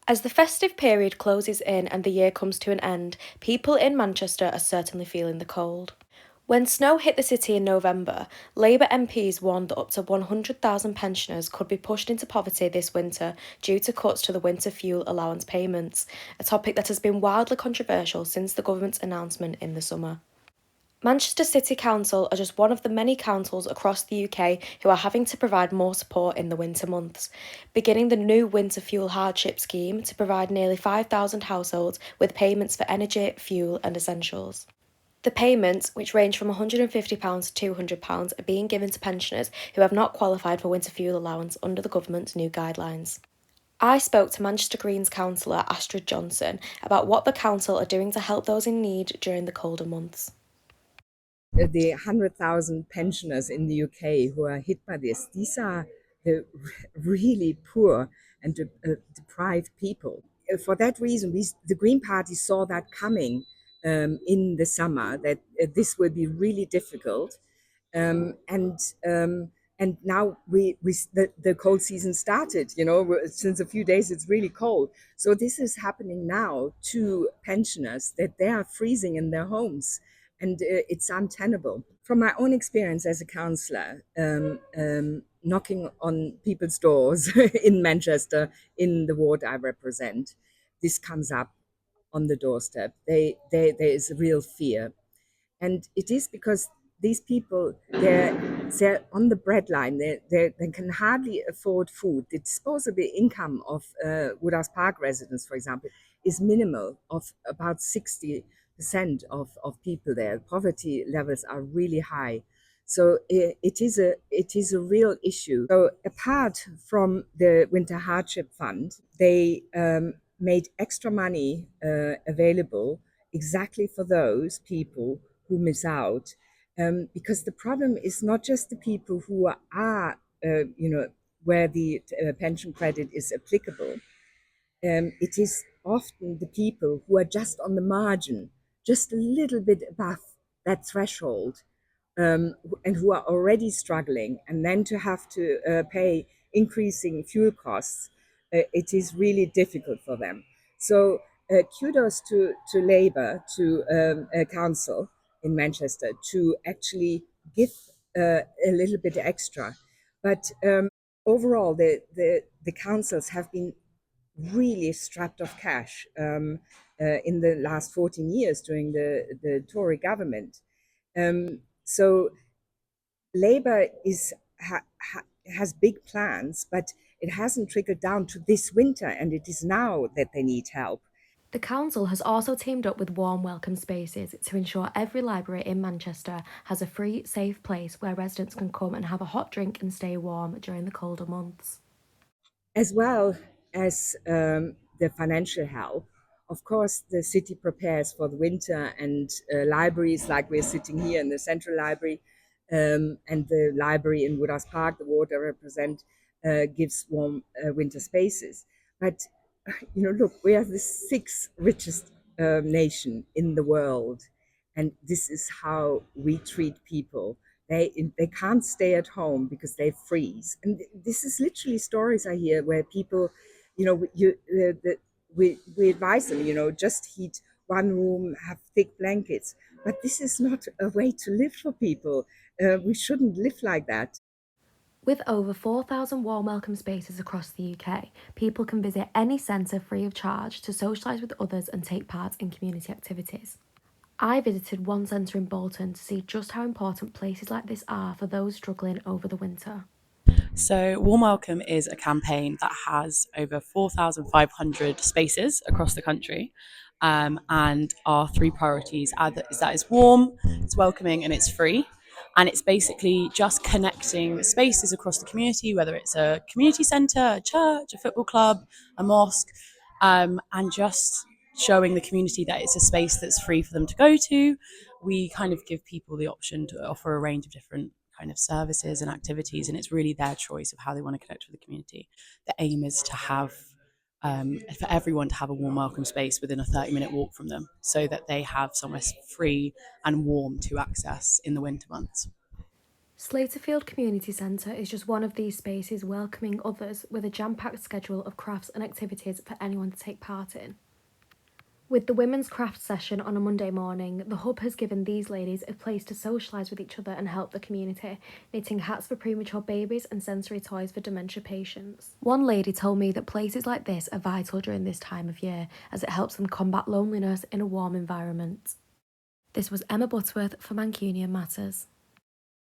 As the festive period closes in and the year comes to an end, people in Manchester are certainly feeling the cold. When snow hit the city in November, Labour MPs warned that up to 100,000 pensioners could be pushed into poverty this winter due to cuts to the winter fuel allowance payments, a topic that has been wildly controversial since the government's announcement in the summer. Manchester City Council are just one of the many councils across the UK who are having to provide more support in the winter months, beginning the new Winter Fuel Hardship Scheme to provide nearly 5,000 households with payments for energy, fuel and essentials. The payments, which range from £150 to £200, are being given to pensioners who have not qualified for winter fuel allowance under the government's new guidelines. I spoke to Manchester Green's councillor Astrid about what the council are doing to help those in need during the colder months. The 100,000 pensioners in the UK who are hit by this, these are the really poor and deprived people. For that reason, the Green Party saw that coming in the summer, that this will be really difficult. Um, and um, and now the cold season started. Since a few days it's really cold. So this is happening now to pensioners, that they are freezing in their homes, and it's untenable. From my own experience as a councillor, knocking on people's doors in Manchester, in the ward I represent, this comes up on the doorstep. There is a real fear, and it is because these people, they're on the breadline. They can hardly afford food. The disposable income of Woodhouse Park residents, for example, is minimal, of about 60% of people there. Poverty levels are really high. So it is a real issue. So apart from the Winter Hardship Fund, they made extra money available exactly for those people who miss out. Because the problem is not just the people who are, where the pension credit is applicable. It is often the people who are just on the margin, just a little bit above that threshold, and who are already struggling, and then to have to pay increasing fuel costs, it is really difficult for them. So kudos to Labour, to Council in Manchester, to actually give a little bit extra. But overall, the councils have been really strapped of cash in the last 14 years during the Tory government. So Labour has big plans, but it hasn't trickled down to this winter, and it is now that they need help. The council has also teamed up with Warm Welcome Spaces to ensure every library in Manchester has a free, safe place where residents can come and have a hot drink and stay warm during the colder months. As well as the financial help, of course, the city prepares for the winter, and libraries, like we're sitting here in the Central Library, and the library in Woodhouse Park, the ward I represent, gives warm winter spaces. But look, we are the sixth richest nation in the world, and this is how we treat people. They can't stay at home because they freeze, and this is literally stories I hear where people, we advise them, just heat one room, have thick blankets, but this is not a way to live for people. We shouldn't live like that. With over 4,000 warm welcome spaces across the UK, people can visit any centre free of charge to socialise with others and take part in community activities. I visited one centre in Bolton to see just how important places like this are for those struggling over the winter. So, Warm Welcome is a campaign that has over 4,500 spaces across the country. And our three priorities are that it's warm, it's welcoming, and it's free. And it's basically just connecting spaces across the community, whether it's a community centre, a church, a football club, a mosque, and just showing the community that it's a space that's free for them to go to. We kind of give people the option to offer a range of different kind of services and activities, and it's really their choice of how they want to connect with the community. The aim is to have for everyone to have a warm welcome space within a 30-minute walk from them, so that they have somewhere free and warm to access in the winter months. Slaterfield Community Centre is just one of these spaces welcoming others with a jam-packed schedule of crafts and activities for anyone to take part in. With the women's craft session on a Monday morning, the hub has given these ladies a place to socialise with each other and help the community, knitting hats for premature babies and sensory toys for dementia patients. One lady told me that places like this are vital during this time of year, as it helps them combat loneliness in a warm environment. This was Emma Butterworth for Mancunian Matters.